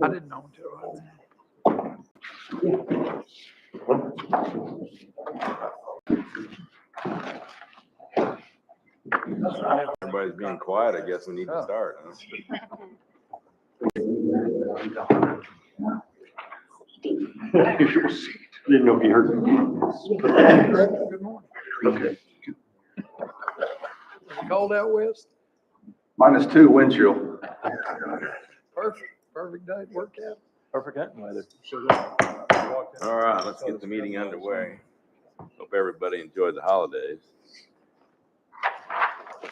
I didn't know until Everybody's being quiet. I guess we need to start. Huh? Didn't know if you heard me. Good morning. Okay. Cold out west? -2 wind chill. Perfect day to work out. Perfect hunting weather. All right, let's get the meeting underway. Hope everybody enjoyed the holidays.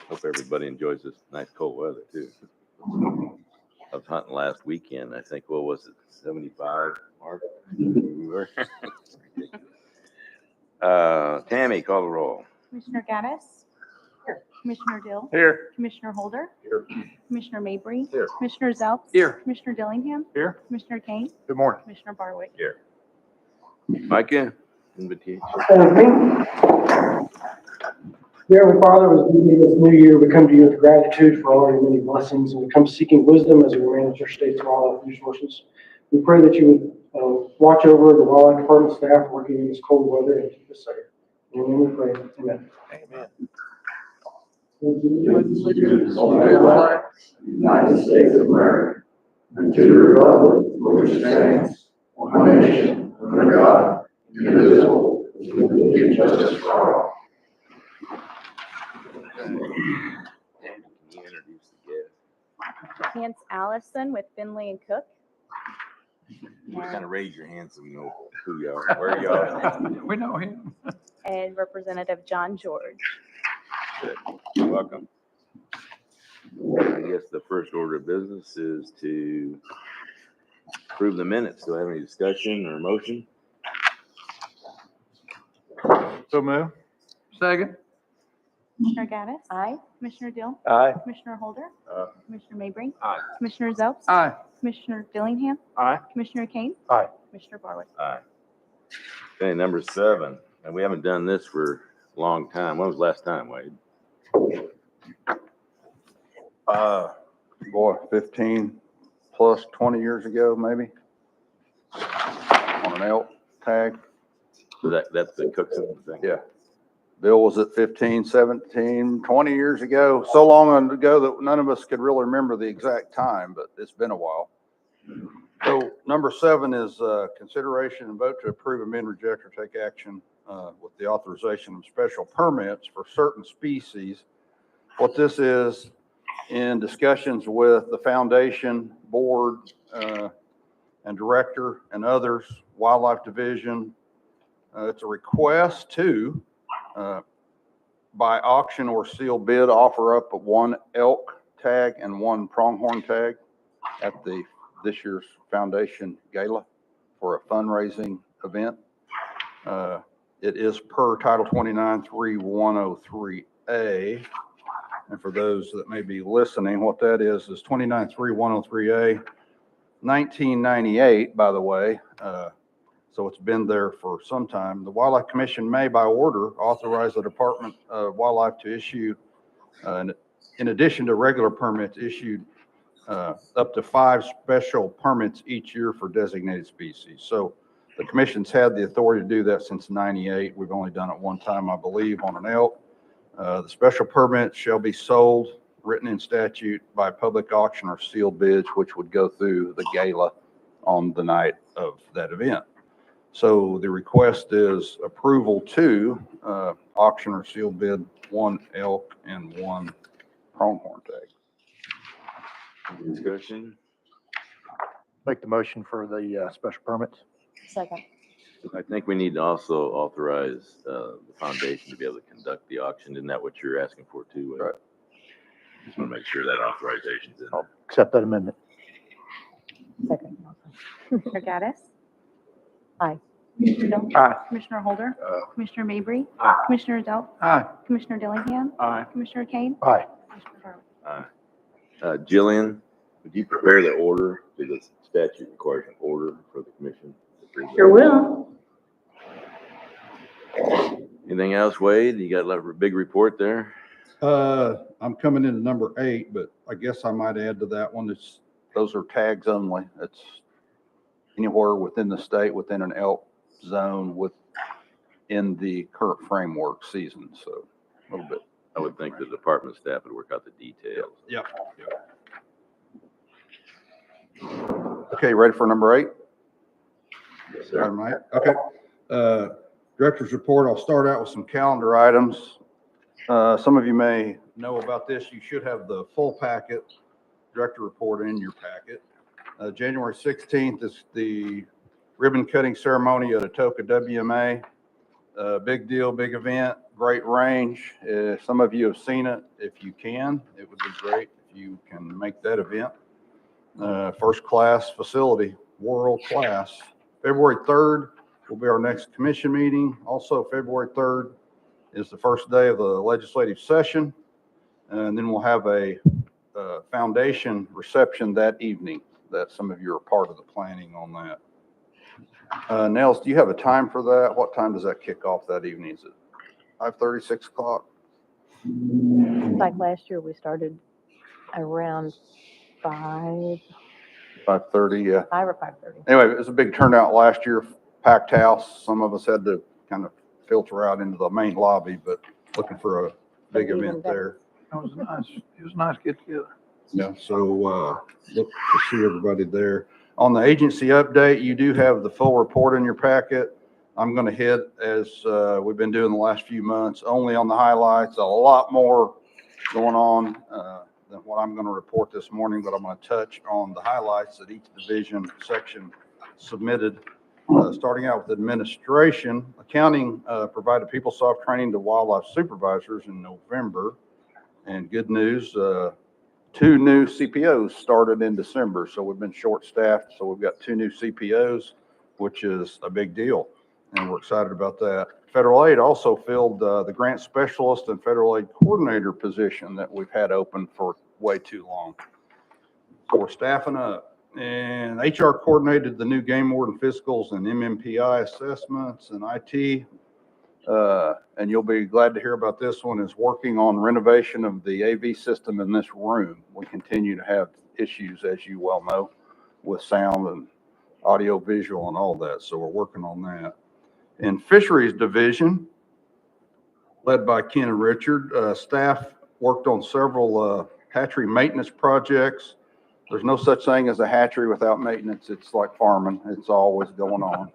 Hope everybody enjoys this nice cold weather too. I was hunting last weekend. I think, what was it, 75, Mark? Tammy, call the roll. Commissioner Gaddis. Here. Commissioner Dill. Here. Commissioner Holder. Here. Commissioner Mabry. Here. Commissioner Zelps. Here. Commissioner Dillingham. Here. Commissioner Kane. Good morning. Commissioner Barwick. Here. Micah, invitation. Dear Heavenly Father, as we begin this new year, we come to you with gratitude for all your many blessings, and we come seeking wisdom as we manage our state's wildlife resources. We pray that you would watch over the wildlife department staff working in this cold weather and keep us safe. In your name we pray. Amen. Amen. United States of America, and to the republic for which it stands, one nation, under God, indivisible, with liberty and justice for all. Can you introduce the guest? Chance Allison with Finley and Cook. You kind of raise your hand so we know who you are, where you are. We know him. And Representative John George. You're welcome. I guess the first order of business is to approve the minutes. Do I have any discussion or motion? So move. Second. Commissioner Gaddis. Aye. Commissioner Dill. Aye. Commissioner Holder. Aye. Commissioner Mabry. Aye. Commissioner Zelps. Aye. Commissioner Dillingham. Aye. Commissioner Kane. Aye. Commissioner Barwick. Aye. Okay, number 7, and we haven't done this for a long time. When was the last time, Wade? Boy, 15 plus 20 years ago, maybe, on an elk tag. So that's the Cookson thing? Yeah. Bill was at 15, 17, 20 years ago, so long ago that none of us could really remember the exact time, but it's been a while. So number 7 is consideration and vote to approve, amend, reject, or take action with the authorization of special permits for certain species. What this is, in discussions with the foundation, board, and director and others, wildlife division, it's a request to, by auction or sealed bid, offer up 1 elk tag and 1 pronghorn tag at this year's foundation gala for a fundraising event. It is per Title 29.3.103A. And for those that may be listening, what that is 29.3.103A, 1998, by the way. So it's been there for some time. The Wildlife Commission may, by order, authorize the Department of Wildlife to issue, in addition to regular permits, issued up to 5 special permits each year for designated species. So the commission's had the authority to do that since 98. We've only done it one time, I believe, on an elk. The special permit shall be sold, written in statute, by public auction or sealed bids, which would go through the gala on the night of that event. So the request is approval to auction or sealed bid 1 elk and 1 pronghorn tag. Discussion? Make the motion for the special permits. Second. I think we need to also authorize the foundation to be able to conduct the auction. Isn't that what you're asking for too? Wade? Right. Just want to make sure that authorization's in there. Accept that amendment. Second. Commissioner Gaddis. Aye. Commissioner Dill. Aye. Commissioner Holder. Commissioner Mabry. Aye. Commissioner Zelps. Aye. Commissioner Dillingham. Aye. Commissioner Kane. Aye. Commissioner Barwick. Aye. Jillian, would you prepare the order to the statute requires an order for the commission? Sure will. Anything else, Wade? You got a big report there? I'm coming into number 8, but I guess I might add to that one. It's those are tags only. It's anywhere within the state, within an elk zone, within the current framework season, so a little bit. I would think the department staff would work out the details. Yep. Okay, ready for number 8? Yes, All right, okay. Director's report, I'll start out with some calendar items. Some of you may know about this. You should have the full packet, director report in your packet. January 16th is the ribbon cutting ceremony at Atoka WMA. Big deal, big event, great range. Some of you have seen it. If you can, it would be great if you can make that event. First class facility, world class. February 3rd will be our next commission meeting. Also, February 3rd is the first day of the legislative session. And then we'll have a foundation reception that evening that some of you are part of the planning on that. Nels, do you have a time for that? What time does that kick off that evening? Is it 5:30, 6 o'clock? Like last year, we started around 5 5:30, yeah. or 5:30. Anyway, it was a big turnout last year, packed house. Some of us had to kind of filter out into the main lobby, but looking for a big Even event better. there. It was nice to get together. Yeah, so look to see everybody there. On the agency update, you do have the full report in your packet. I'm going to hit, as we've been doing the last few months, only on the highlights. A lot more going on than what I'm going to report this morning, but I'm going to touch on the highlights that each division section submitted. Starting out with administration, accounting provided PeopleSoft training to wildlife supervisors in November. And good news, 2 new CPOs started in December. So we've been short-staffed. So we've got 2 new CPOs, which is a big deal. And we're excited about that. Federal aid also filled the grant specialist and federal aid coordinator position that we've had open for way too long. So we're staffing up. And HR coordinated the new game warden physicals and MMPI assessments, and IT. And you'll be glad to hear about this one, is working on renovation of the AV system in this room. We continue to have issues, as you well know, with sound and audio visual and all that. So we're working on that. In fisheries division, led by Ken and Richard, staff worked on several hatchery maintenance projects. There's no such thing as a hatchery without maintenance. It's like farming. It's always going on.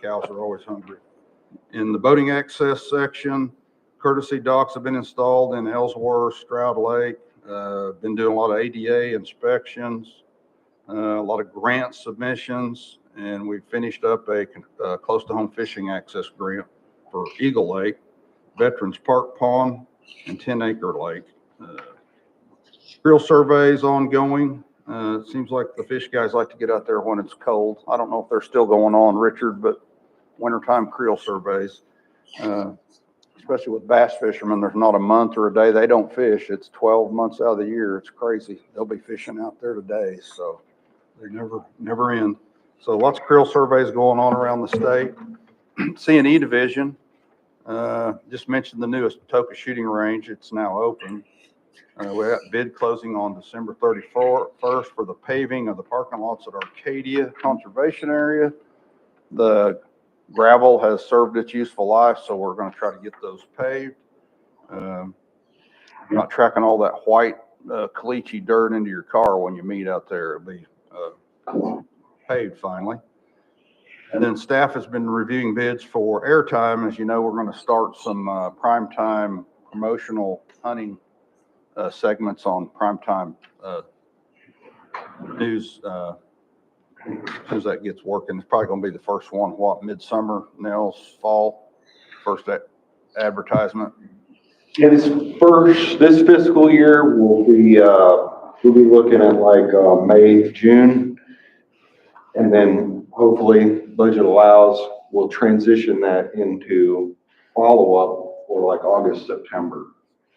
Cows are always hungry. In the boating access section, courtesy docks have been installed in Ellsworth, Stroud Lake. Been doing a lot of ADA inspections, a lot of grant submissions, and we finished up a close to home fishing access grant for Eagle Lake, Veterans Park Pond, and 10-acre lake. Creel surveys ongoing. It seems like the fish guys like to get out there when it's cold. I don't know if they're still going on, Richard, but wintertime creel surveys, especially with bass fishermen, there's not a month or a day they don't fish. It's 12 months out of the year. It's crazy. They'll be fishing out there today, so they never end. So lots of creel surveys going on around the state. C&E division, just mentioned the newest Atoka shooting range. It's now open. We got bid closing on December 31st for the paving of the parking lots at Arcadia Conservation Area. The gravel has served its useful life, so we're going to try to get those paved. Not tracking all that white caliche dirt into your car when you meet out there. It'll be paved finally. And then staff has been reviewing bids for airtime. As you know, we're going to start some primetime promotional hunting segments on primetime news. As soon as that gets working, it's probably going to be the first one, midsummer, Nels, fall, first advertisement. Yeah, this fiscal year, we'll be looking at like May, June. And then hopefully budget allows, we'll transition that into follow-up for like August, September.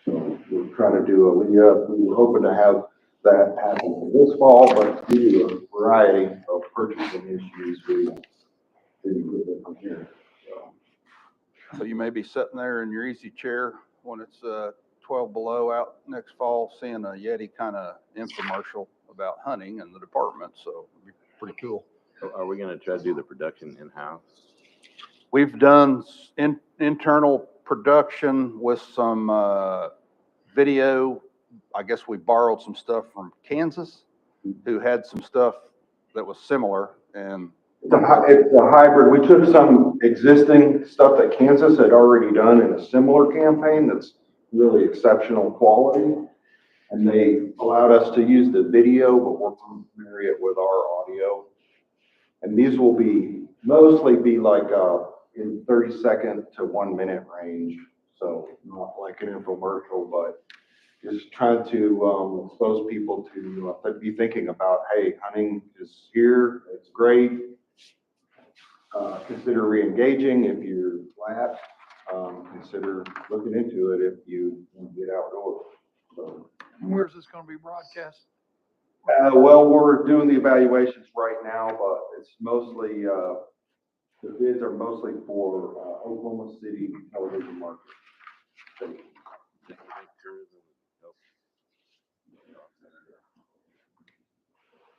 So we're trying to do a lead-up. We were hoping to have that happen this fall, but due to a variety of purchasing issues, we didn't get it from here. So you may be sitting there in your easy chair when it's 12 below out next fall, seeing a Yeti kind of infomercial about hunting in the department, so it'd be pretty cool. Are we gonna try to do the production in-house? We've done internal production with some video. I guess we borrowed some stuff from Kansas, who had some stuff that was similar, and It's a hybrid. We took some existing stuff that Kansas had already done in a similar campaign that's really exceptional quality. And they allowed us to use the video, but we're going to marry it with our audio. And these will mostly be like in 30-second to 1 minute range. So not like an infomercial, but just trying to expose people to be thinking about, hey, hunting is here, it's great. Consider re-engaging if you're flat. Consider looking into it if you want to get outdoors. So, Where's this gonna be broadcast? well, we're doing the evaluations right now, but it's mostly, the bids are mostly for Oklahoma City television market.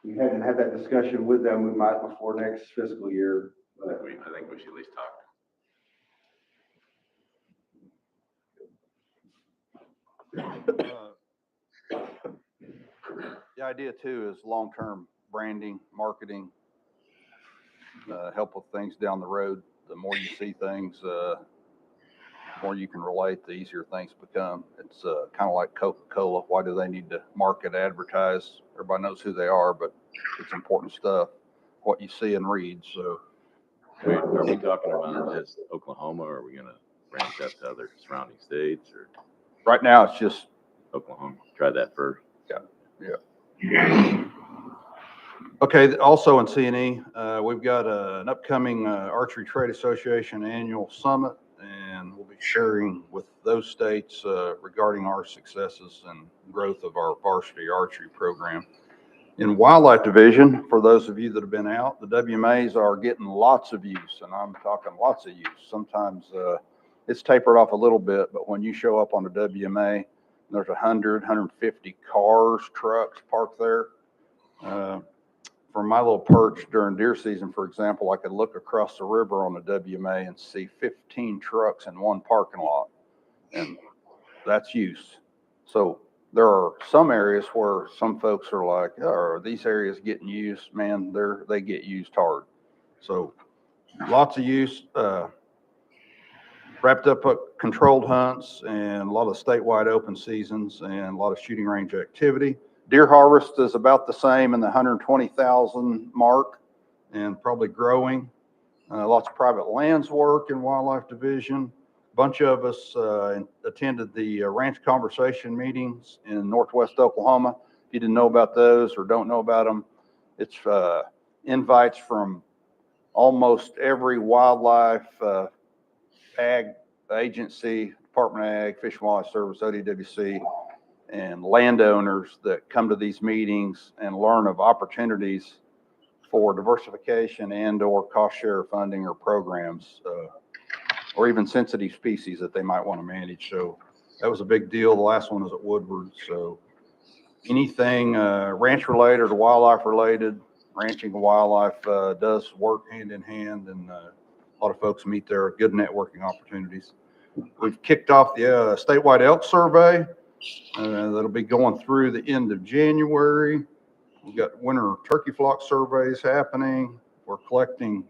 We hadn't had that discussion with them. We might before next fiscal year. But I think we should at least talk. The idea too is long-term branding, marketing, help with things down the road. The more you see things, the more you can relate, the easier things become. It's kind of like Coca-Cola. Why do they need to market, advertise? Everybody knows who they are, but it's important stuff, what you see and read. So Wait, are we talking about just Oklahoma, or are we gonna branch out to other surrounding states, or right now it's just Oklahoma? Try that first. Yeah. Okay, also in C&E, we've got an upcoming Archery Trade Association annual summit, and we'll be sharing with those states regarding our successes and growth of our varsity archery program. In Wildlife Division, for those of you that have been out, the WMAs are getting lots of use, and I'm talking lots of use. Sometimes it's tapered off a little bit, but when you show up on the WMA, there's 100, 150 cars, trucks parked there. From my little perch during deer season, for example, I could look across the river on the WMA and see 15 trucks in one parking lot, and that's use. So there are some areas where some folks are like, oh, are these areas getting used? Man, they get used hard. So lots of use, wrapped up controlled hunts and a lot of statewide open seasons and a lot of shooting range activity. Deer harvest is about the same in the 120,000 mark and probably growing. Lots of private lands work in Wildlife Division. A bunch of us attended the ranch conversation meetings in Northwest Oklahoma. If you didn't know about those or don't know about them, it's invites from almost every wildlife ag agency, Department of Ag, Fish and Wildlife Service, ODWC, and landowners that come to these meetings and learn of opportunities for diversification and or cost share funding or programs, or even sensitive species that they might want to manage. So that was a big deal. The last one was at Woodward. So anything ranch related or wildlife related, ranching and wildlife does work hand in hand, and a lot of folks meet there. Good networking opportunities. We've kicked off the statewide elk survey. That'll be going through the end of January. We've got winter turkey flock surveys happening. We're collecting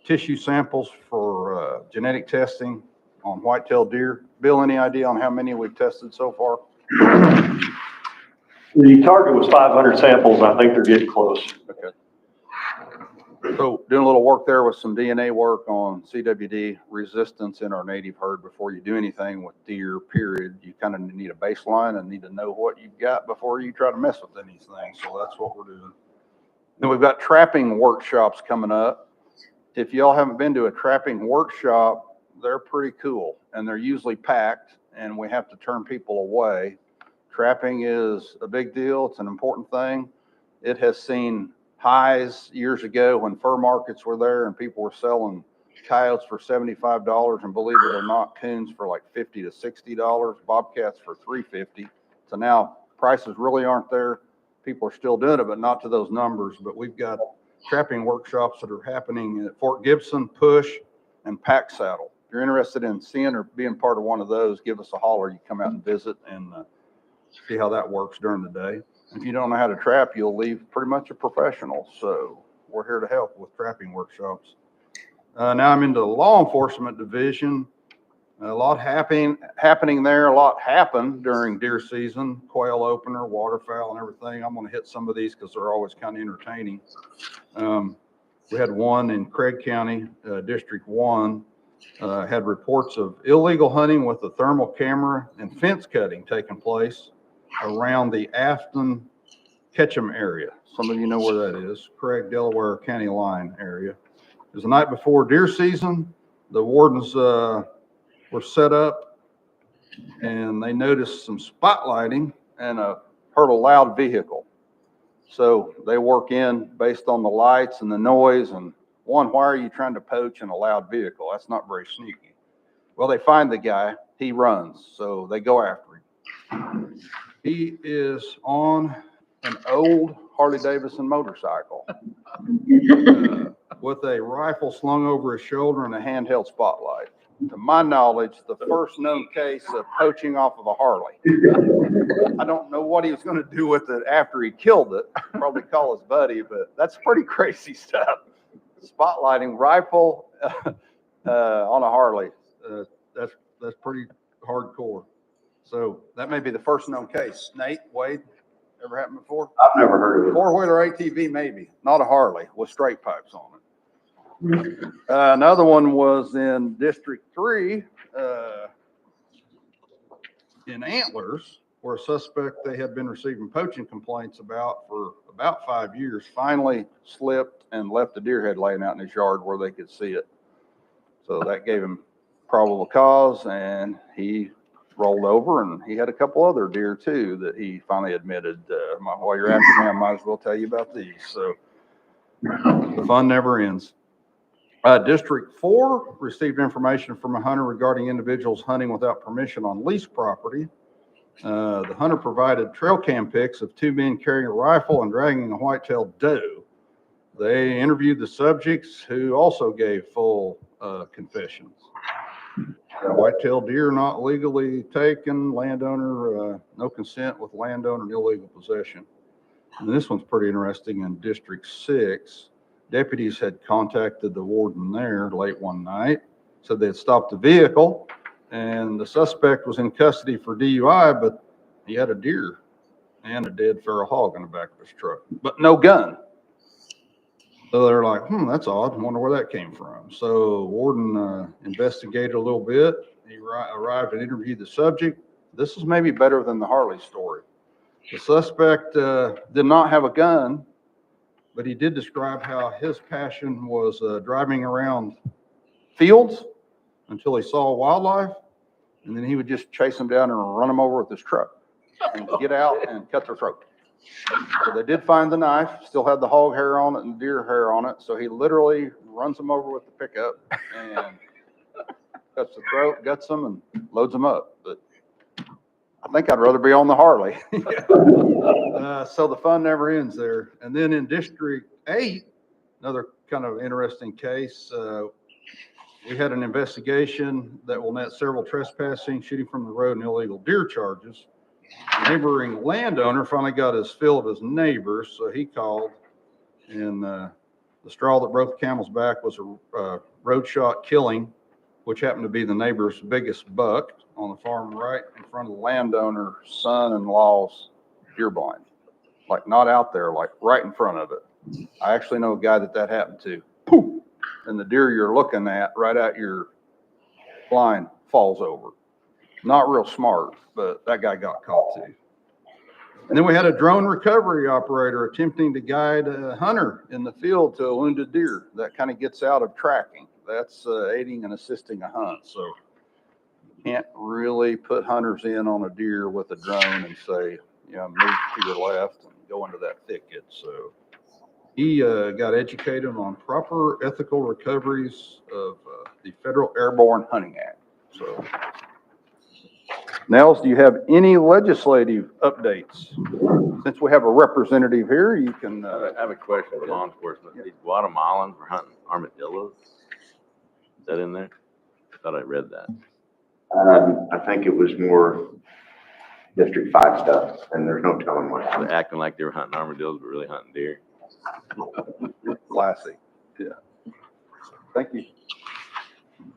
tissue samples for genetic testing on white-tailed deer. Bill, any idea on how many we've tested so far? The target was 500 samples. I think they're getting close. Okay. So doing a little work there with some DNA work on CWD resistance in our native herd before you do anything with deer, period. You kind of need a baseline and need to know what you've got before you try to mess with anything. So that's what we're doing. Then we've got trapping workshops coming up. If y'all haven't been to a trapping workshop, they're pretty cool and they're usually packed and we have to turn people away. Trapping is a big deal. It's an important thing. It has seen highs years ago when fur markets were there and people were selling coyotes for $75 and believe it or not, coons for like $50 to $60, bobcats for $350. So now prices really aren't there. people are still doing it, but not to those numbers. But we've got trapping workshops that are happening at Fort Gibson, Push, and Pack Saddle. If you're interested in seeing or being part of one of those, give us a holler. You come out and visit and see how that works during the day. If you don't know how to trap, you'll leave pretty much a professional. So we're here to help with trapping workshops. Now I'm into the law enforcement division. A lot happening there. A lot happened during deer season, quail opener, waterfowl, and everything. I'm going to hit some of these because they're always kind of entertaining. We had one in Craig County, District 1, had reports of illegal hunting with a thermal camera and fence cutting taking place around the Afton Ketchum area. Some of you know where that is, Craig, Delaware County line area. It was the night before deer season. The wardens were set up and they noticed some spotlighting and heard a loud vehicle. So they work in based on the lights and the noise. And one, why are you trying to poach in a loud vehicle? That's not very sneaky. Well, they find the guy. He runs. So they go after him. He is on an old Harley Davidson motorcycle with a rifle slung over his shoulder and a handheld spotlight. To my knowledge, the first known case of poaching off of a Harley. I don't know what he was going to do with it after he killed it. Probably call his buddy, but that's pretty crazy stuff. Spotlighting rifle on a Harley. That's pretty hardcore. So that may be the first known case. Nate, Wade, ever happened before? I've never heard of it. Four-wheeler ATV, maybe. Not a Harley with straight pipes on it. Another one was in District 3 in Antlers, where a suspect they had been receiving poaching complaints about for about 5 years finally slipped and left a deer head laying out in his yard where they could see it. So that gave him probable cause, and he rolled over, and he had a couple other deer too that he finally admitted. While you're asking me, I might as well tell you about these. So the fun never ends. District 4 received information from a hunter regarding individuals hunting without permission on leased property. The hunter provided trail cam pics of two men carrying a rifle and dragging a white-tailed doe. They interviewed the subjects, who also gave full confessions. White-tailed deer not legally taken, landowner, no consent with landowner and illegal possession. And this one's pretty interesting. In District 6, deputies had contacted the warden there late one night, said they had stopped the vehicle, and the suspect was in custody for DUI, but he had a deer and a dead feral hog in the back of his truck, but no gun. So they're like, that's odd. I wonder where that came from. So warden investigated a little bit. He arrived and interviewed the subject. This is maybe better than the Harley story. The suspect did not have a gun, but he did describe how his passion was driving around fields until he saw wildlife, and then he would just chase them down and run them over with his truck and get out and cut their throat. So they did find the knife, still had the hog hair on it and deer hair on it. So he literally runs them over with the pickup and cuts the throat, guts them, and loads them up. But I think I'd rather be on the Harley. So the fun never ends there. And then in District 8, another kind of interesting case, we had an investigation that will net several trespassing, shooting from the road, and illegal deer charges. A neighboring landowner finally got his fill of his neighbors, so he called, and the straw that broke the camel's back was a road shot killing, which happened to be the neighbor's biggest buck on the farm right in front of the landowner's son-in-law's deer blind. Like not out there, like right in front of it. I actually know a guy that happened to. Poof! And the deer you're looking at right out your blind falls over. Not real smart, but that guy got caught too. And then we had a drone recovery operator attempting to guide a hunter in the field to a wounded deer. That kind of gets out of tracking. That's aiding and assisting a hunt. So you can't really put hunters in on a deer with a drone and say, move to your left and go into that thicket. So he got educated on proper ethical recoveries of the Federal Airborne Hunting Act. So Nels, do you have any legislative updates? Since we have a representative here, you can, I have a question for law enforcement. These Guatemalans were hunting armadillos. Is that in there? I thought I read that. I think it was more District 5 stuff, and there's no telling what. They're acting like they were hunting armadillos, but really hunting deer. classy. Yeah. Thank you.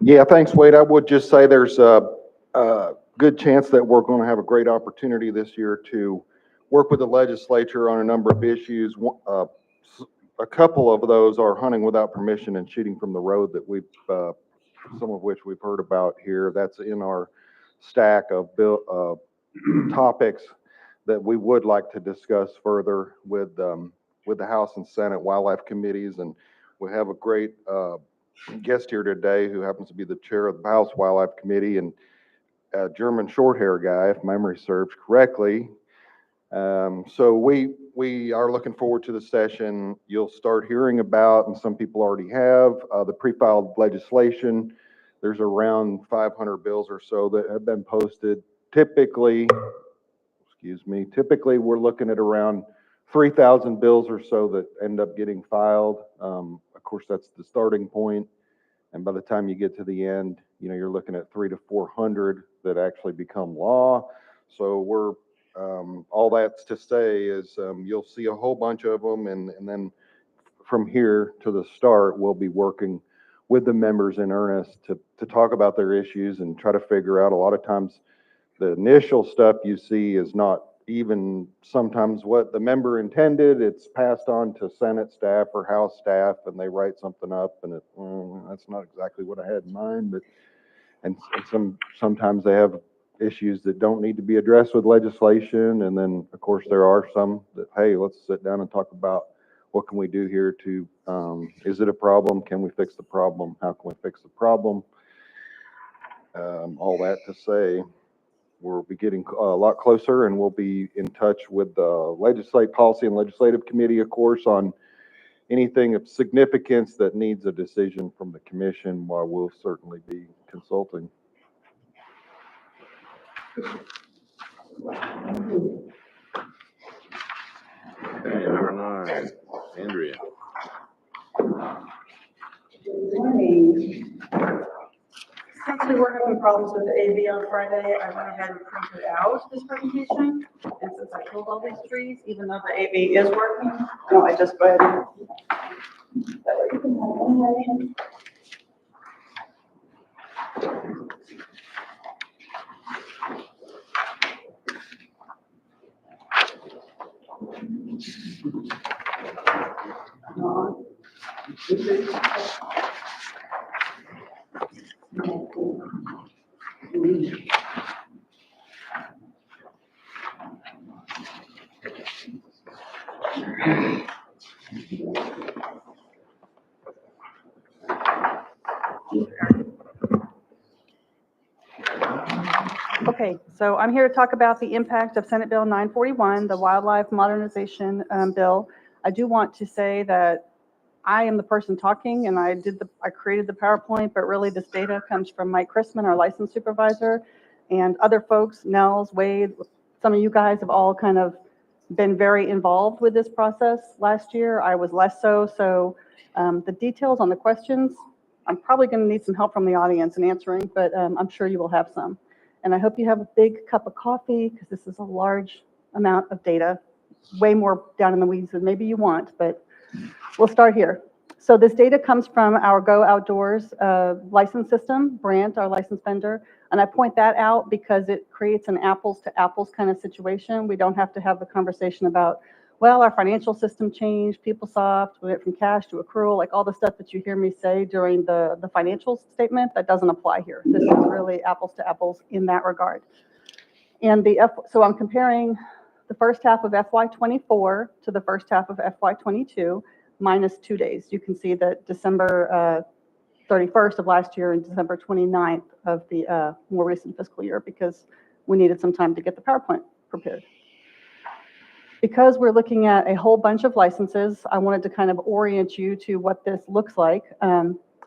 Yeah, thanks, Wade. I would just say there's a good chance that we're going to have a great opportunity this year to work with the legislature on a number of issues. A couple of those are hunting without permission and shooting from the road that we've, some of which we've heard about here. That's in our stack of bill, topics that we would like to discuss further with the House and Senate Wildlife Committees. And we have a great guest here today who happens to be the chair of the House Wildlife Committee and a German short hair guy, if memory serves correctly. So we are looking forward to the session. You'll start hearing about, and some people already have, the pre-filed legislation. There's around 500 bills or so that have been posted. Typically, we're looking at around 3,000 bills or so that end up getting filed. Of course, that's the starting point. And by the time you get to the end, you're looking at 300 to 400 that actually become law. So we're, all that's to say is you'll see a whole bunch of them. And then from here to the start, we'll be working with the members in earnest to talk about their issues and try to figure out. A lot of times the initial stuff you see is not even sometimes what the member intended. It's passed on to Senate staff or House staff, and they write something up, and that's not exactly what I had in mind. But and sometimes they have issues that don't need to be addressed with legislation, and then of course there are some that, hey, let's sit down and talk about what can we do here to, is it a problem? Can we fix the problem? How can we fix the problem? All that to say, we'll be getting a lot closer, and we'll be in touch with the Legislative Policy and Legislative Committee, of course, on anything of significance that needs a decision from the commission, while we'll certainly be consulting. Okay, number 9, Andrea. Since we were having problems with the AV on Friday, I went ahead and printed out this presentation. And since I killed all these trees, even though the AV is working, I just go ahead and. That way you can have one. Okay, so I'm here to talk about the impact of Senate Bill 941, the Wildlife Modernization Bill. I do want to say that I am the person talking, and I created the PowerPoint, but really this data comes from Mike Chrisman, our license supervisor, and other folks, Nels, Wade. Some of you guys have all kind of been very involved with this process last year. I was less so. So the details on the questions, I'm probably going to need some help from the audience in answering, but I'm sure you will have some. And I hope you have a big cup of coffee, because this is a large amount of data, way more down in the weeds than maybe you want, but we'll start here. So this data comes from our Go Outdoors license system, Brandt, our license vendor. And I point that out because it creates an apples to apples kind of situation. We don't have to have the conversation about, well, our financial system changed, PeopleSoft, we went from cash to accrual, like all the stuff that you hear me say during the financial statement. That doesn't apply here. This is really apples to apples in that regard. And so I'm comparing the first half of FY24 to the first half of FY22 minus 2 days. You can see that December 31st of last year and December 29th of the more recent fiscal year, because we needed some time to get the PowerPoint prepared. Because we're looking at a whole bunch of licenses, I wanted to kind of orient you to what this looks like.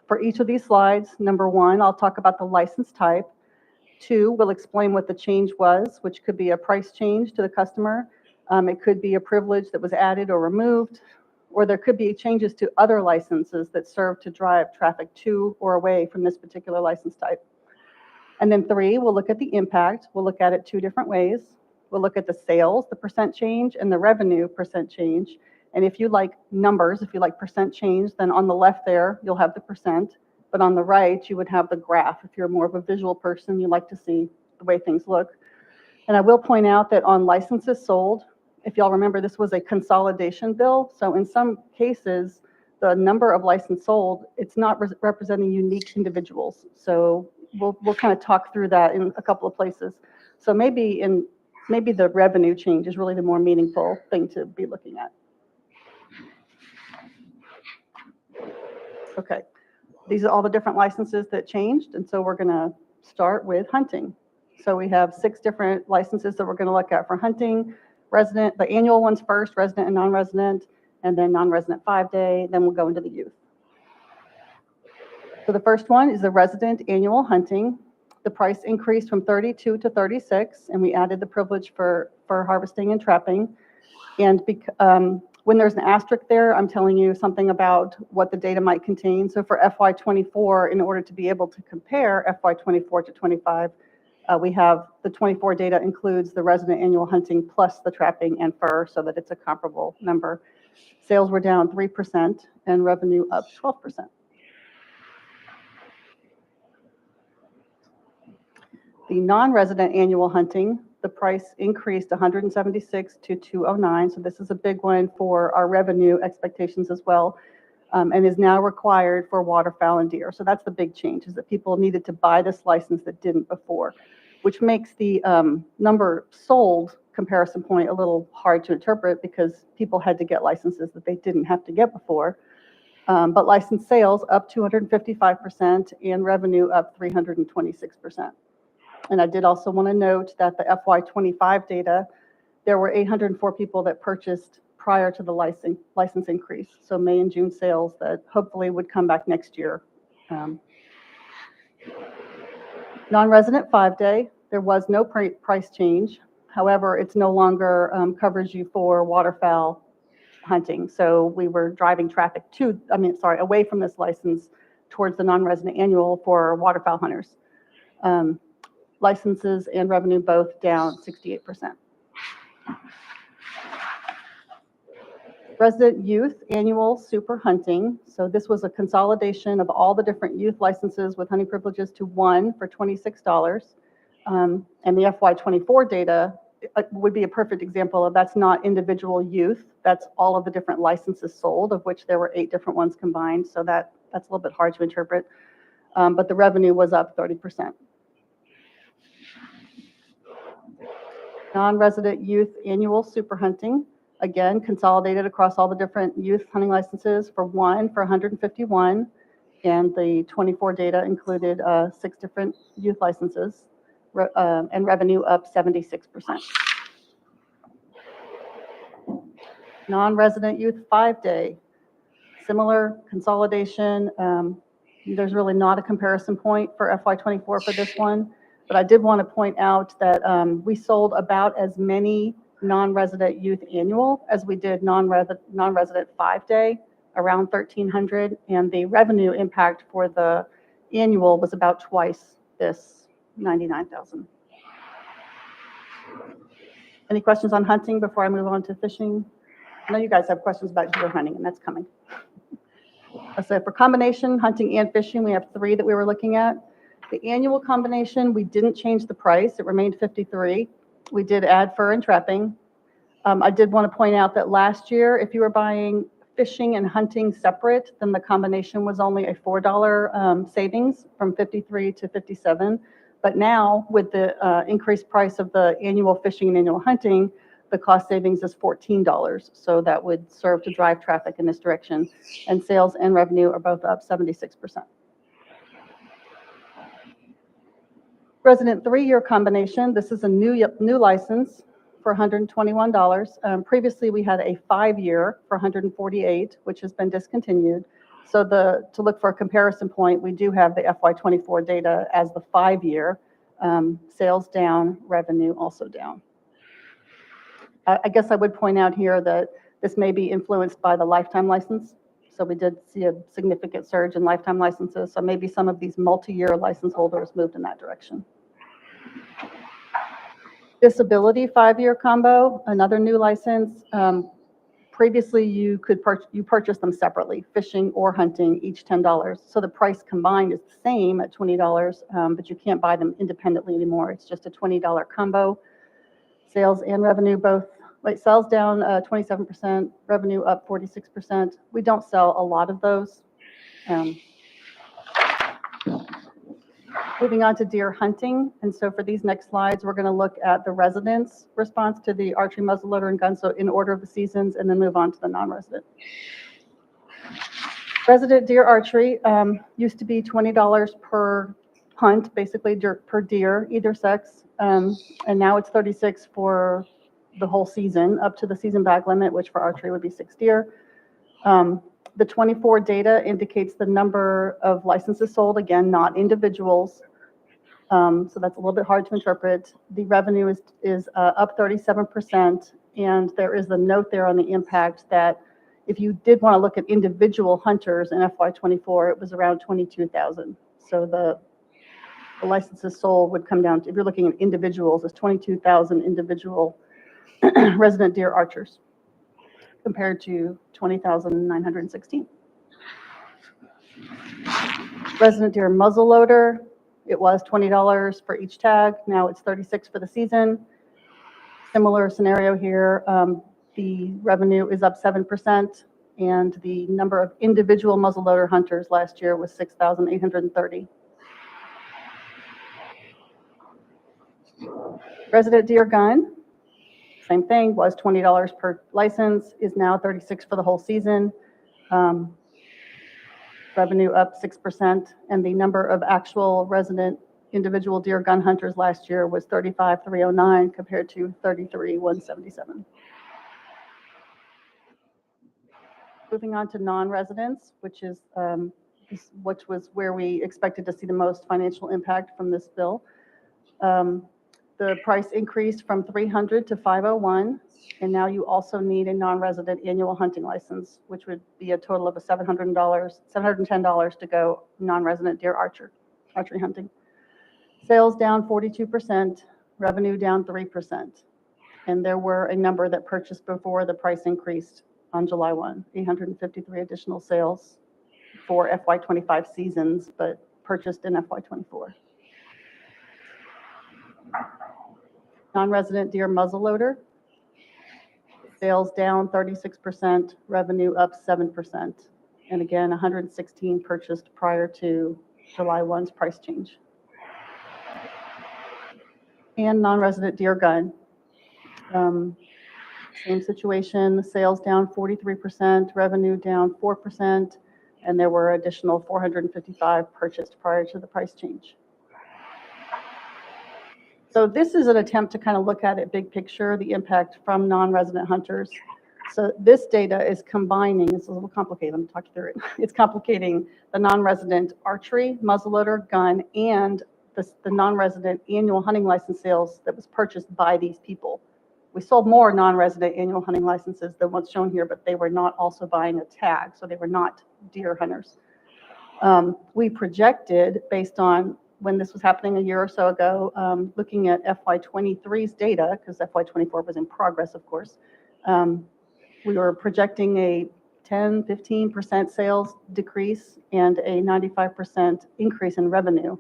For each of these slides, number 1, I'll talk about the license type. 2 will explain what the change was, which could be a price change to the customer. It could be a privilege that was added or removed, or there could be changes to other licenses that serve to drive traffic to or away from this particular license type. And then 3, we'll look at the impact. We'll look at it 2 different ways. We'll look at the sales, the percent change, and the revenue percent change. And if you like numbers, if you like percent change, then on the left there, you'll have the percent. But on the right, you would have the graph. If you're more of a visual person, you like to see the way things look. And I will point out that on licenses sold, if y'all remember, this was a consolidation bill. So in some cases, the number of licenses sold, it's not representing unique individuals. So we'll kind of talk through that in a couple of places. So maybe the revenue change is really the more meaningful thing to be looking at. Okay, these are all the different licenses that changed, and so we're going to start with hunting. So we have 6 different licenses that we're going to look at for hunting. Resident, the annual ones first, resident and non-resident, and then non-resident 5-day, then we'll go into the youth. So the first one is the resident annual hunting. The price increased from 32 to 36, and we added the privilege for harvesting and trapping. And when there's an asterisk there, I'm telling you something about what the data might contain. So for FY24, in order to be able to compare FY24 to 25, we have the 24 data includes the resident annual hunting plus the trapping and fur so that it's a comparable number. Sales were down 3% and revenue up 12%. The non-resident annual hunting, the price increased 176 to 209. So this is a big one for our revenue expectations as well, and is now required for waterfowl and deer. So that's the big change, is that people needed to buy this license that didn't before, which makes the number sold comparison point a little hard to interpret because people had to get licenses that they didn't have to get before. But license sales up 255% and revenue up 326%. And I did also want to note that the FY25 data, there were 804 people that purchased prior to the license increase. So May and June sales that hopefully would come back next year. Non-resident 5-day, there was no price change. However, it's no longer covers you for waterfowl hunting. So we were driving traffic away from this license towards the non-resident annual for waterfowl hunters. Licenses and revenue both down 68%. Resident youth annual super hunting. So this was a consolidation of all the different youth licenses with hunting privileges to one for $26. And the FY24 data would be a perfect example of that's not individual youth. That's all of the different licenses sold, of which there were 8 different ones combined. So that's a little bit hard to interpret. But the revenue was up 30%. Non-resident youth annual super hunting, again, consolidated across all the different youth hunting licenses for one for 151. And the 24 data included 6 different youth licenses and revenue up 76%. Non-resident youth 5-day, similar consolidation. There's really not a comparison point for FY24 for this one. But I did want to point out that we sold about as many non-resident youth annual as we did non-resident 5-day, around 1,300. And the revenue impact for the annual was about twice this 99,000. Any questions on hunting before I move on to fishing? I know you guys have questions about deer hunting, and that's coming. So for combination, hunting and fishing, we have 3 that we were looking at. The annual combination, we didn't change the price. It remained $53. We did add fur and trapping. I did want to point out that last year, if you were buying fishing and hunting separate, then the combination was only a $4 savings from 53 to 57. But now with the increased price of the annual fishing and annual hunting, the cost savings is $14. So that would serve to drive traffic in this direction. And sales and revenue are both up 76%. Resident 3-year combination, this is a new license for $121. Previously, we had a 5-year for $148, which has been discontinued. So to look for a comparison point, we do have the FY24 data as the 5-year. Sales down, revenue also down. I guess I would point out here that this may be influenced by the lifetime license. So we did see a significant surge in lifetime licenses. So maybe some of these multi-year license holders moved in that direction. Disability 5-year combo, another new license. Previously, you could purchase them separately, fishing or hunting, each $10. So the price combined is the same at $20, but you can't buy them independently anymore. It's just a $20 combo. Sales and revenue both, like sales down 27%, revenue up 46%. We don't sell a lot of those. Moving on to deer hunting. And so for these next slides, we're going to look at the residents' response to the archery, muzzleloader, and gun, so in order of the seasons, and then move on to the non-resident. Resident deer archery used to be $20 per hunt, basically per deer, either sex, and now it's $36 for the whole season, up to the season bag limit, which for archery would be 6 deer. The 24 data indicates the number of licenses sold, again, not individuals. So that's a little bit hard to interpret. The revenue is up 37%, and there is a note there on the impact that if you did want to look at individual hunters in FY24, it was around 22,000. So the licenses sold would come down to, if you're looking at individuals, it's 22,000 individual resident deer archers compared to 20,916. Resident deer muzzleloader, it was $20 for each tag. Now it's $36 for the season. Similar scenario here. The revenue is up 7%, and the number of individual muzzleloader hunters last year was 6,830. Resident deer gun, same thing, was $20 per license, is now $36 for the whole season. Revenue up 6%, and the number of actual resident individual deer gun hunters last year was 35,309 compared to 33,177. Moving on to non-residents, which was where we expected to see the most financial impact from this bill. The price increased from $300 to $501, and now you also need a non-resident annual hunting license, which would be a total of $710 to go non-resident deer archery hunting. Sales down 42%, revenue down 3%, and there were a number that purchased before the price increased on July 1, 853 additional sales for FY25 seasons, but purchased in FY24. Non-resident deer muzzleloader, sales down 36%, revenue up 7%. And again, 116 purchased prior to July 1's price change. And non-resident deer gun, same situation, sales down 43%, revenue down 4%, and there were additional 455 purchased prior to the price change. So this is an attempt to kind of look at it big picture, the impact from non-resident hunters. So this data is combining, it's a little complicated, let me talk you through it. It's complicating the non-resident archery, muzzleloader, gun, and the non-resident annual hunting license sales that was purchased by these people. We sold more non-resident annual hunting licenses than what's shown here, but they were not also buying a tag, so they were not deer hunters. We projected, based on when this was happening a year or so ago, looking at FY23's data, because FY24 was in progress, of course, we were projecting a 10-15% sales decrease and a 95% increase in revenue.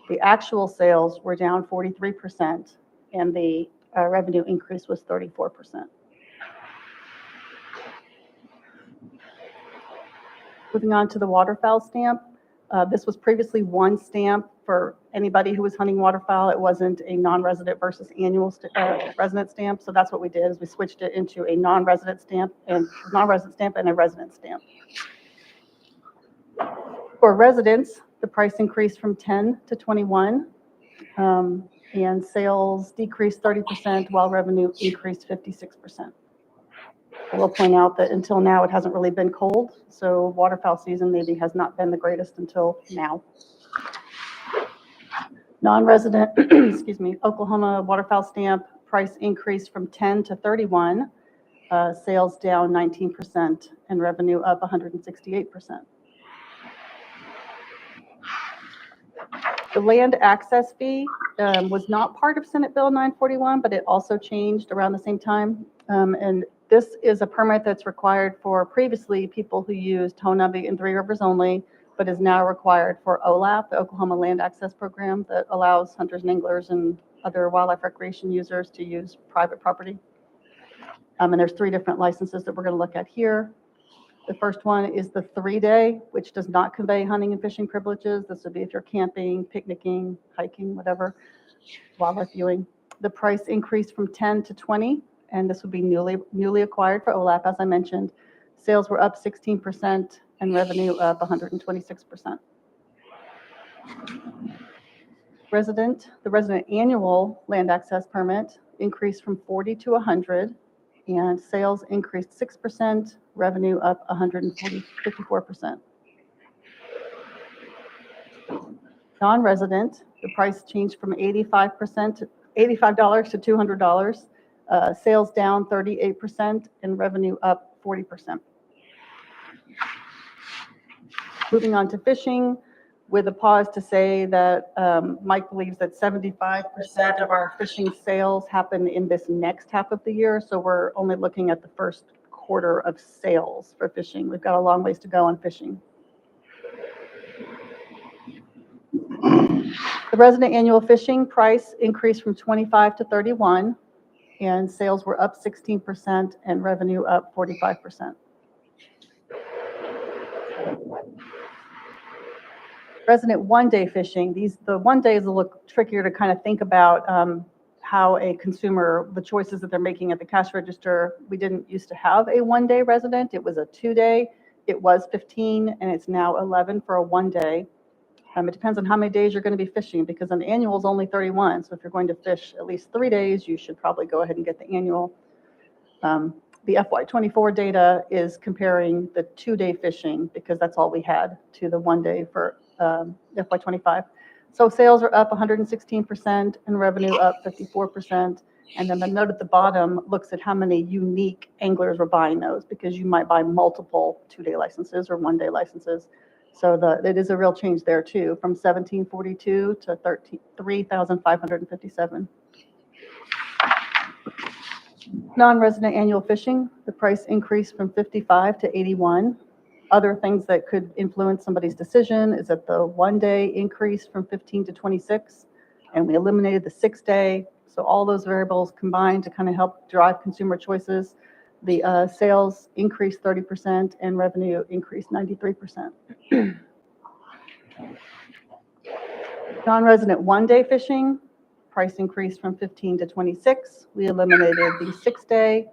The actual sales were down 43%, and the revenue increase was 34%. Moving on to the waterfowl stamp. This was previously one stamp for anybody who was hunting waterfowl. It wasn't a non-resident versus annual resident stamp. So that's what we did, is we switched it into a non-resident stamp and a resident stamp. For residents, the price increased from 10 to 21, and sales decreased 30% while revenue increased 56%. I will point out that until now, it hasn't really been cold, so waterfowl season maybe has not been the greatest until now. Non-resident, excuse me, Oklahoma waterfowl stamp price increased from 10 to 31, sales down 19% and revenue up 168%. The land access fee was not part of Senate Bill 941, but it also changed around the same time. And this is a permit that's required for previously people who used Honabi and Three Rivers only, but is now required for OLAP, the Oklahoma Land Access Program, that allows hunters and anglers and other wildlife recreation users to use private property. And there's 3 different licenses that we're going to look at here. The first one is the 3-day, which does not convey hunting and fishing privileges. This would be if you're camping, picnicking, hiking, whatever, wildlife viewing. The price increased from 10 to 20, and this would be newly acquired for OLAP, as I mentioned. Sales were up 16% and revenue up 126%. The resident annual land access permit increased from 40 to 100, and sales increased 6%, revenue up 54%. Non-resident, the price changed from $85 to $200, sales down 38% and revenue up 40%. Moving on to fishing, with a pause to say that Mike believes that 75% of our fishing sales happen in this next half of the year, so we're only looking at the first quarter of sales for fishing. We've got a long ways to go on fishing. The resident annual fishing price increased from 25 to 31, and sales were up 16% and revenue up 45%. Resident one-day fishing, the 1 day is a little trickier to kind of think about how a consumer, the choices that they're making at the cash register. We didn't used to have a 1-day resident. It was a 2-day. It was 15, and it's now 11 for a 1 day. It depends on how many days you're going to be fishing, because an annual is only 31. So if you're going to fish at least 3 days, you should probably go ahead and get the annual. The FY24 data is comparing the 2-day fishing, because that's all we had, to the 1 day for FY25. So sales are up 116% and revenue up 54%. And then the note at the bottom looks at how many unique anglers were buying those, because you might buy multiple 2-day licenses or 1-day licenses. So it is a real change there too, from 1,742 to 3,557. Non-resident annual fishing, the price increased from 55 to 81. Other things that could influence somebody's decision is that the 1 day increased from 15 to 26, and we eliminated the 6-day. So all those variables combined to kind of help drive consumer choices. The sales increased 30% and revenue increased 93%. Non-resident 1 day fishing, price increased from 15 to 26. We eliminated the 6-day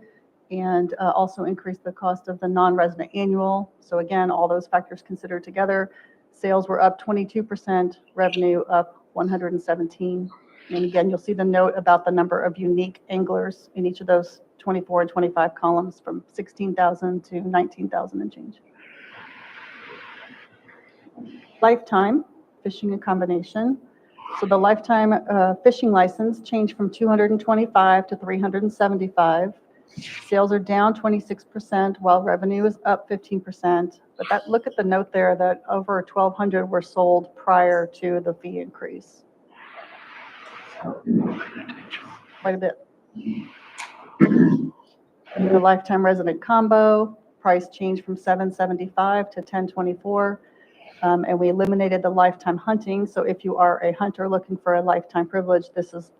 and also increased the cost of the non-resident annual. So again, all those factors considered together, sales were up 22%, revenue up 117. And again, you'll see the note about the number of unique anglers in each of those 24 and 25 columns, from 16,000 to 19,000 and change. Lifetime fishing and combination. So the lifetime fishing license changed from 225 to 375. Sales are down 26%, while revenue is up 15%. But look at the note there that over 1,200 were sold prior to the fee increase. Quite a bit. And the lifetime resident combo price changed from $775 to $1,024, and we eliminated the lifetime hunting. So if you are a hunter looking for a lifetime privilege, this is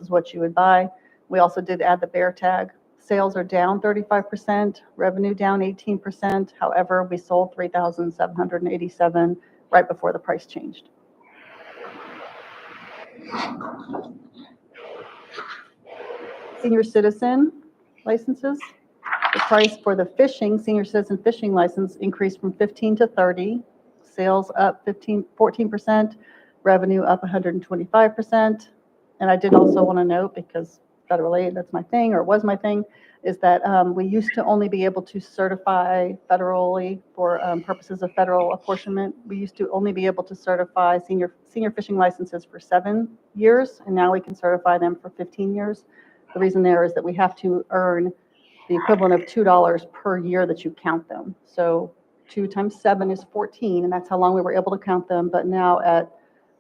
what you would buy. We also did add the bear tag. Sales are down 35%, revenue down 18%. However, we sold 3,787 right before the price changed. Senior citizen licenses. The price for the senior citizen fishing license increased from 15 to 30. Sales up 14%, revenue up 125%. And I did also want to note, because federally that's my thing, or was my thing, is that we used to only be able to certify federally for purposes of federal apportionment. We used to only be able to certify senior fishing licenses for 7 years, and now we can certify them for 15 years. The reason there is that we have to earn the equivalent of $2 per year that you count them. So 2 times 7 is 14, and that's how long we were able to count them. But now at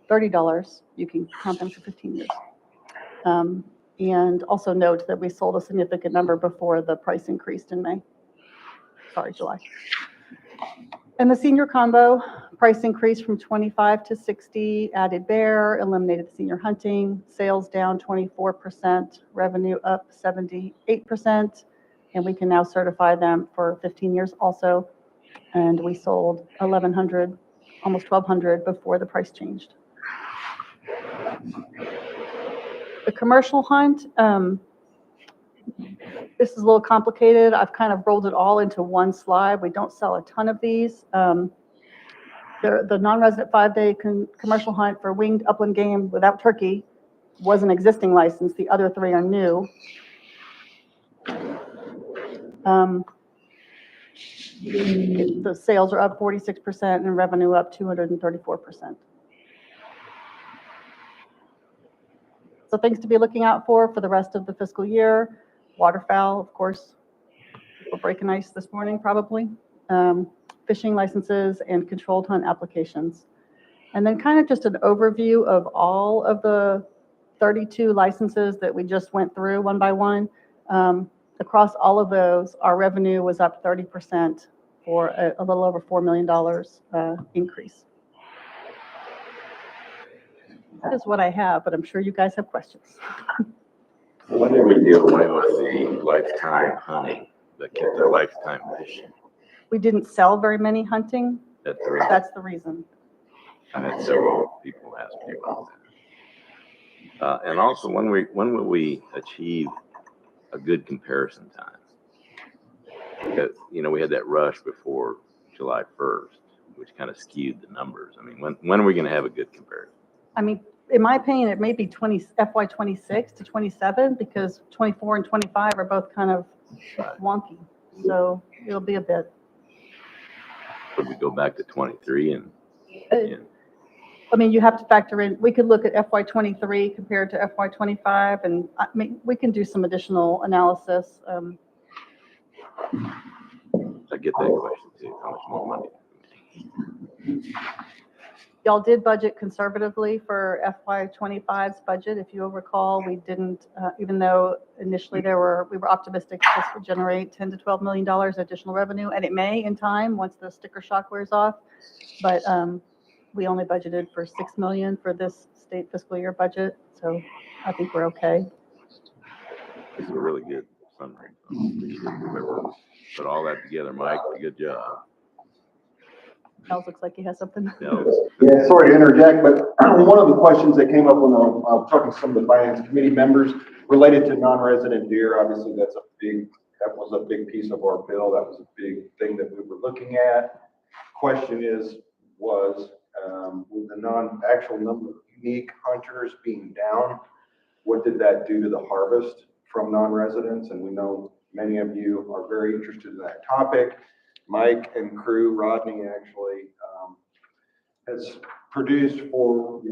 $30, you can count them for 15 years. And also note that we sold a significant number before the price increased in July. And the senior combo price increase from 25 to 60, added bear, eliminated the senior hunting, sales down 24%, revenue up 78%, and we can now certify them for 15 years also. And we sold 1,100, almost 1,200 before the price changed. The commercial hunt, this is a little complicated. I've kind of rolled it all into one slide. We don't sell a ton of these. The non-resident 5-day commercial hunt for winged upland game without turkey was an existing license. The other 3 are new. The sales are up 46% and revenue up 234%. So things to be looking out for the rest of the fiscal year. Waterfowl, of course, we're breaking ice this morning probably. Fishing licenses and controlled hunt applications. And then kind of just an overview of all of the 32 licenses that we just went through one by one. Across all of those, our revenue was up 30% for a little over $4 million increase. That is what I have, but I'm sure you guys have questions. When did we deal away with the lifetime hunting, that kept their lifetime fishing? We didn't sell very many hunting. That's the reason. That's the reason. I had several people ask me about that. And also, when will we achieve a good comparison time? Because, we had that rush before July 1st, which kind of skewed the numbers. I mean, when are we going to have a good comparison? I mean, in my opinion, it may be FY 26 to 27 because 24 and 25 are both kind of wonky. So it'll be a bit. Would we go back to 23 and? I mean, you have to factor in, we could look at FY 23 compared to FY 25, and I mean, we can do some additional analysis. I get that question too, how much more money? Y'all did budget conservatively for FY 25's budget. If you'll recall, we didn't, even though initially we were optimistic that this would generate $10 to $12 million additional revenue, and it may in time once the sticker shock wears off. But we only budgeted for $6 million for this state fiscal year budget, so I think we're okay. This is a really good summary. Appreciate whoever put all that together, Mike. Good job. Charles looks like he has something. Yeah, sorry to interject, but one of the questions that came up when I was talking to some of the finance committee members related to non-resident deer. Obviously, that was a big piece of our bill. That was a big thing that we were looking at. Question was with the actual number of unique hunters being down, what did that do to the harvest from non-residents? And we know many of you are very interested in that topic. Mike and crew, Rodney actually has produced for the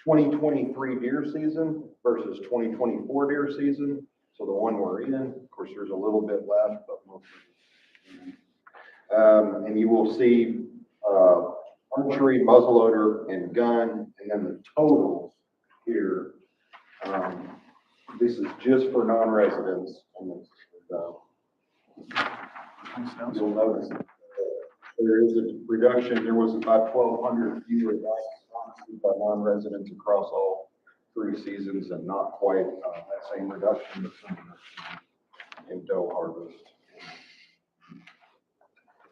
2023 deer season versus 2024 deer season. So the one we're in, of course, there's a little bit left, but mostly. And you will see archery, muzzleloader, and gun, and then the totals here. This is just for non-residents. You'll notice there is a reduction. There was about 1,200 fewer by non-residents across all 3 seasons, and not quite that same reduction, but some in doe harvest.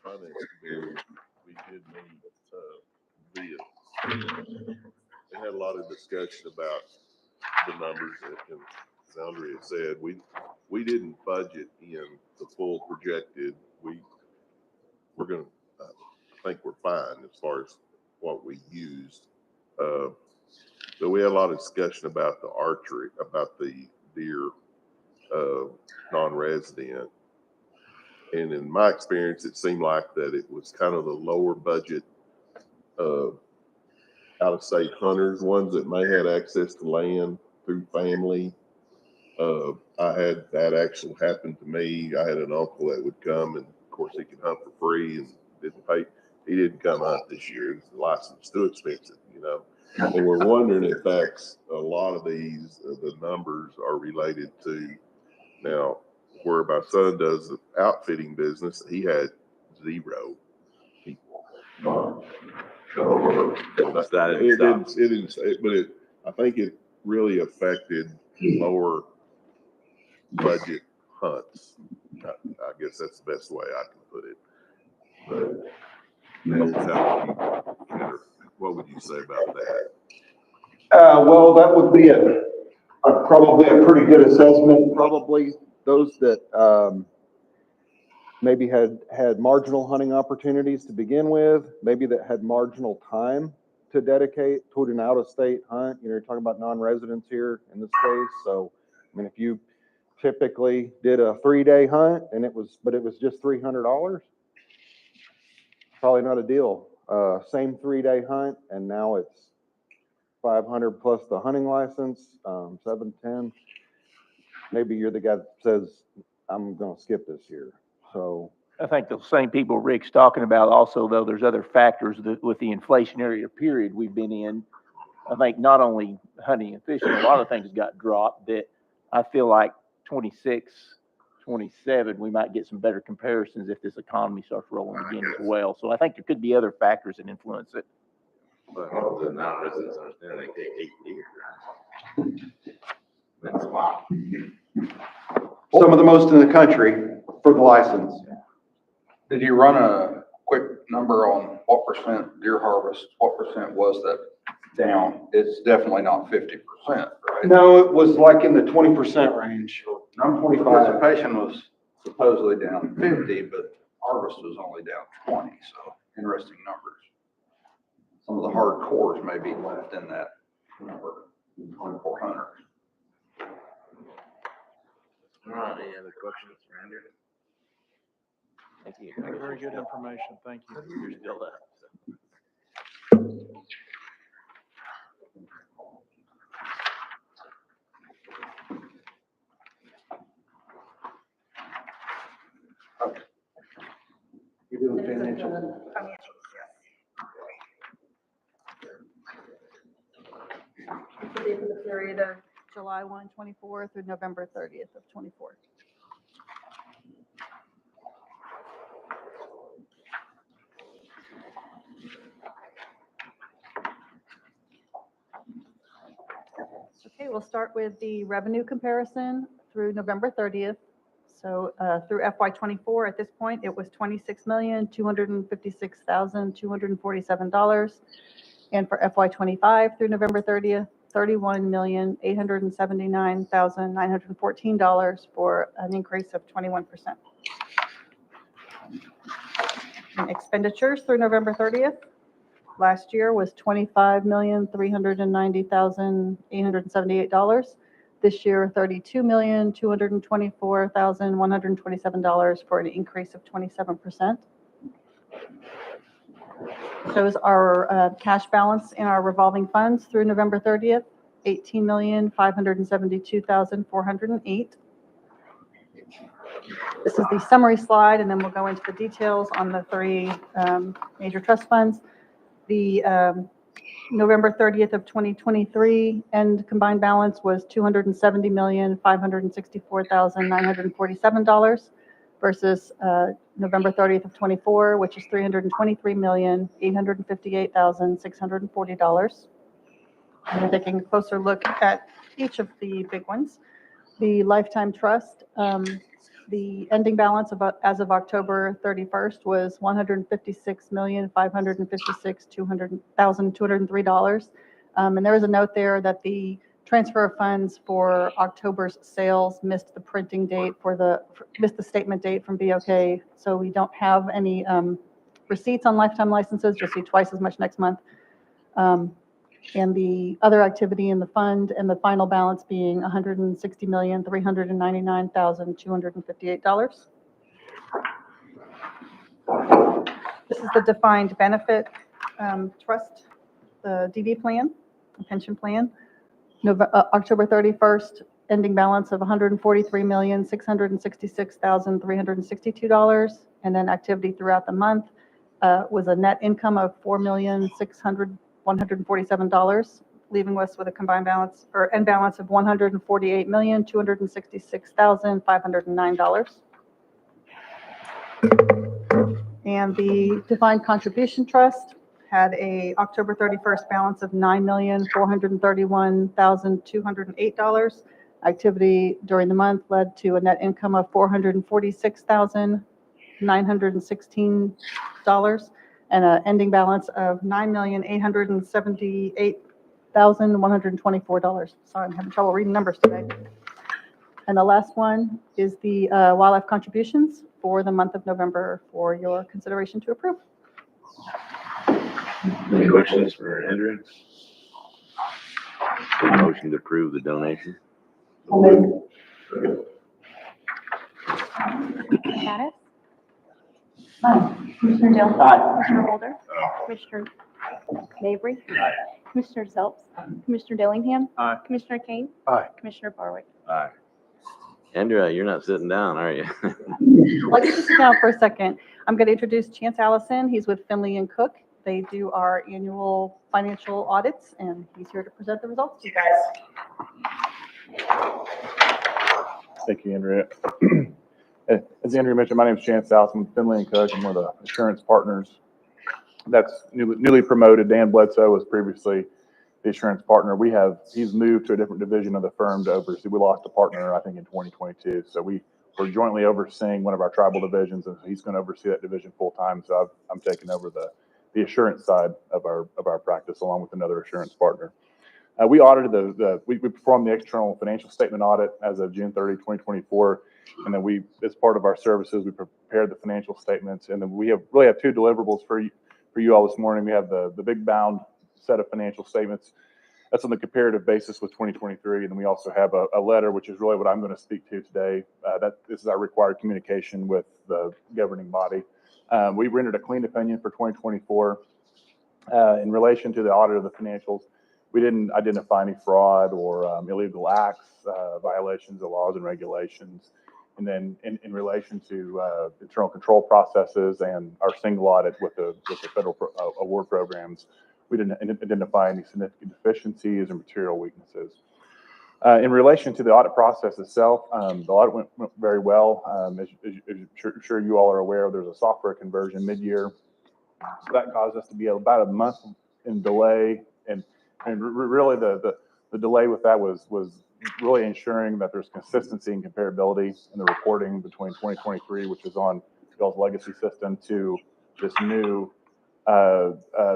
Finance committee, we did meet via. They had a lot of discussion about the numbers, and as Andrea said, we didn't budget in the full projected. We're going to, I think we're fine as far as what we used. So we had a lot of discussion about the archery, about the deer non-resident. And in my experience, it seemed like that it was kind of the lower budget, out-of-state hunters, ones that may had access to land through family. I had that actually happen to me. I had an uncle that would come, and of course he could hunt for free and didn't pay. He didn't come hunt this year. The license was too expensive, you know. And we're wondering if that's a lot of these, the numbers are related to now where my son does the outfitting business. He had 0 people. I think it really affected lower budget hunts. I guess that's the best way I can put it. But what would you say about that? Well, that would be probably a pretty good assessment. Probably those that maybe had marginal hunting opportunities to begin with, maybe that had marginal time to dedicate to an out-of-state hunt. You know, you're talking about non-residents here in this case. So, I mean, if you typically did a 3-day hunt and it was just $300, probably not a deal. Same 3-day hunt, and now it's 500 plus the hunting license, 710. Maybe you're the guy that says, I'm going to skip this year. So I think the same people Rick's talking about also, though, there's other factors that with the inflationary period we've been in. I think not only hunting and fishing, a lot of things got dropped that I feel like 26, 27, we might get some better comparisons if this economy starts rolling again as well. So I think there could be other factors that influence it. But all the non-residents understand they take 8 years. That's a lot. Some of the most in the country for the license. Did you run a quick number on what percent deer harvest, what percent was that down? It's definitely not 50%, right? No, it was like in the 20% range. Participation was supposedly down 50, but harvest was only down 20, so interesting numbers. Some of the hardcores may be left in that number, 2,400. All right, any other questions around here? Thank you. Very good information. Thank you. You're still up. You're doing financial. For the period of July 1, 24 through November 30th of 24. Okay, we'll start with the revenue comparison through November 30th. So through FY24, at this point, it was $26,256,247. And for FY25 through November 30th, $31,879,914 for an increase of 21%. And expenditures through November 30th, last year was $25,390,878. This year, $32,224,127 for an increase of 27%. Shows our cash balance in our revolving funds through November 30th, $18,572,408. This is the summary slide, and then we'll go into the details on the 3 major trust funds. The November 30th of 2023 end combined balance was $270,564,947 versus November 30th of 24, which is $323,858,640. And then taking a closer look at each of the big ones. The Lifetime Trust, the ending balance as of October 31st was $156,556,203. And there was a note there that the transfer of funds for October's sales missed the printing date missed the statement date from BOK. So we don't have any receipts on lifetime licenses. You'll see twice as much next month. and the other activity in the fund, and the final balance being $160,399,258. This is the defined benefit trust, the DD plan, the pension plan. October 31st, ending balance of $143,666,362. And then activity throughout the month was a net income of $4,147, leaving us with a combined balance or end balance of $148,266,509. And the defined contribution trust had a October 31st balance of $9,431,208. Activity during the month led to a net income of $446,916 and an ending balance of $9,878,124. Sorry, I'm having trouble reading numbers today. And the last one is the wildlife contributions for the month of November for your consideration to approve. Any questions for Andrea? Motion to approve the donation. Gaddis? Aye. Commissioner Dill? Aye. Commissioner Holder? Commissioner Mabry? Commissioner Zelps? Commissioner Dillingham? Aye. Commissioner Kane? Aye. Commissioner Barwick? Aye. Andrea, you're not sitting down, are you? Let's just sit down for a second. I'm going to introduce Chance Allison. He's with Finley and Cook. They do our annual financial audits, and he's here to present the results to you guys. Thank you, Andrea. As Andrea mentioned, my name is Chance Allison with Finley and Cook. I'm one of the insurance partners that's newly promoted. Dan Bledsoe was previously the insurance partner. He's moved to a different division of the firm to oversee. We lost a partner, I think, in 2022. So we're jointly overseeing one of our tribal divisions, and he's going to oversee that division full time. So I'm taking over the assurance side of our practice along with another assurance partner. We audited we performed the external financial statement audit as of June 30, 2024. And then as part of our services, we prepared the financial statements. And then we really have two deliverables for you all this morning. We have the big bound set of financial statements. That's on the comparative basis with 2023. And then we also have a letter, which is really what I'm going to speak to today. This is our required communication with the governing body. We rendered a clean opinion for 2024. In relation to the audit of the financials, we didn't identify any fraud or illegal acts, violations of laws and regulations. And then in relation to internal control processes and our single audit with the federal award programs, we didn't identify any significant deficiencies or material weaknesses. In relation to the audit process itself, the audit went very well. As sure you all are aware, there's a software conversion mid-year. So that caused us to be about a month in delay. And really the delay with that was really ensuring that there's consistency and comparability in the reporting between 2023, which is on y'all's legacy system, to this new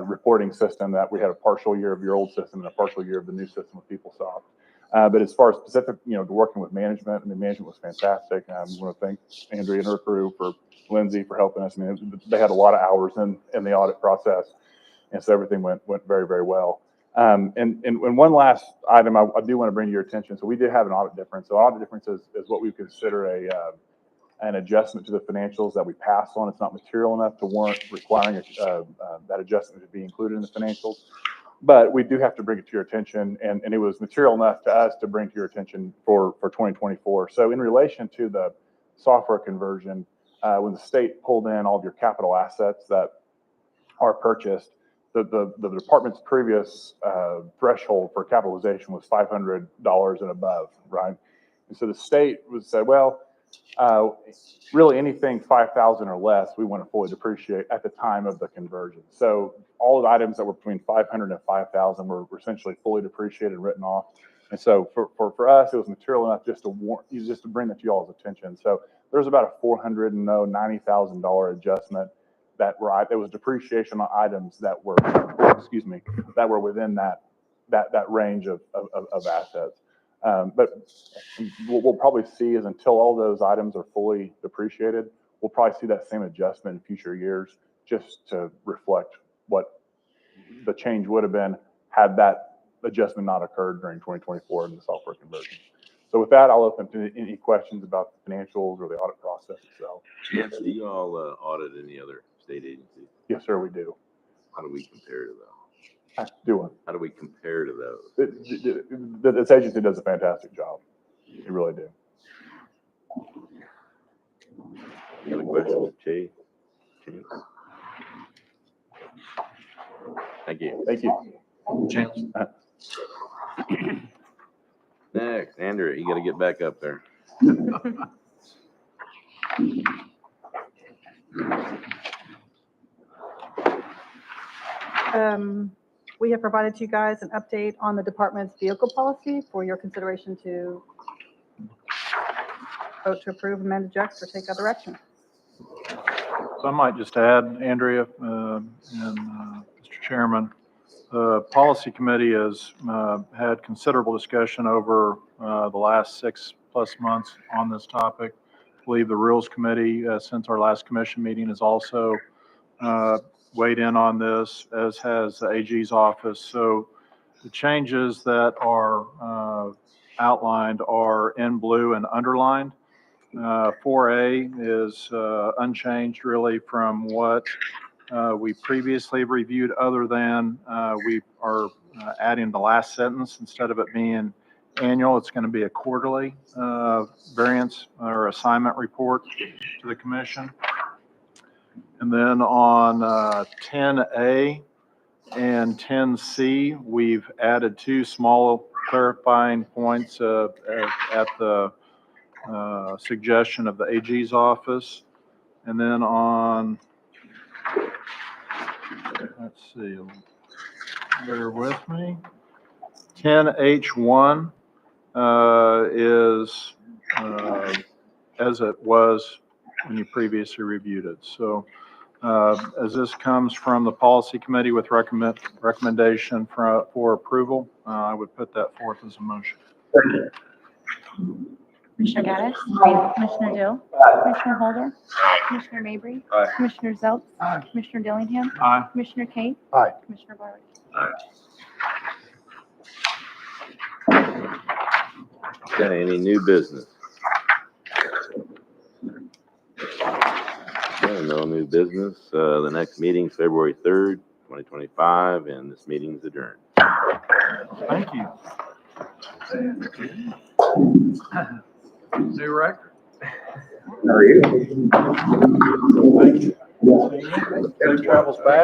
reporting system that we had a partial year of your old system and a partial year of the new system with PeopleSoft. But as far as specific, working with management, management was fantastic. I want to thank Andrea and her crew, for Lindsay for helping us. They had a lot of hours in the audit process, and so everything went very, very well. And one last item I do want to bring to your attention. So we did have an audit difference. So audit difference is what we consider an adjustment to the financials that we pass on. It's not material enough to warrant requiring that adjustment to be included in the financials. But we do have to bring it to your attention, and it was material enough to us to bring to your attention for 2024. So in relation to the software conversion, when the state pulled in all of your capital assets that are purchased, the department's previous threshold for capitalization was $500 and above, right? And so the state would say, well, really anything 5,000 or less, we want to fully depreciate at the time of the conversion. So all of the items that were between 500 and 5,000 were essentially fully depreciated and written off. And so for us, it was material enough just to bring that to y'all's attention. So there's about a $490,000 adjustment that was depreciation on items that were, that were within that range of assets. But what we'll probably see is until all those items are fully depreciated, we'll probably see that same adjustment in future years, just to reflect what the change would have been had that adjustment not occurred during 2024 in the software conversion. So with that, I'll open to any questions about the financials or the audit process itself. Yes, do you all audit any other state agencies? Yes, sir, we do. How do we compare to those? Do it. How do we compare to those? This agency does a fantastic job. They really do. Any other questions, Chief? Thank you. Thank you. Next, Andrea, you got to get back up there. We have provided you guys an update on the department's vehicle policy for your consideration to vote to approve, amend, adjust, or take other action. So I might just add, Andrea, and Mr. Chairman, the policy committee has had considerable discussion over the last 6+ months on this topic. I believe the Rules Committee, since our last commission meeting, has also weighed in on this, as has the AG's office. So the changes that are outlined are in blue and underlined. 4A is unchanged really from what we previously reviewed, other than we are adding the last sentence. Instead of it being annual, it's going to be a quarterly variance or assignment report to the commission. And then on 10A and 10C, we've added 2 small clarifying points at the suggestion of the AG's office. And then on, let's see, bear with me. 10H1 is as it was when you previously reviewed it. So as this comes from the policy committee with recommendation for approval, I would put that forth as a motion. Commissioner Gaddis? Commissioner Dill? Commissioner Holder? Commissioner Mabry? Commissioner Zeltz? Commissioner Dillingham? Aye. Commissioner Kane? Aye. Commissioner Barwick? Okay, any new business? Okay, no new business. The next meeting's February 3rd, 2025, and this meeting's adjourned. Thank you. New record. How are you? Thank you. Safe travels back.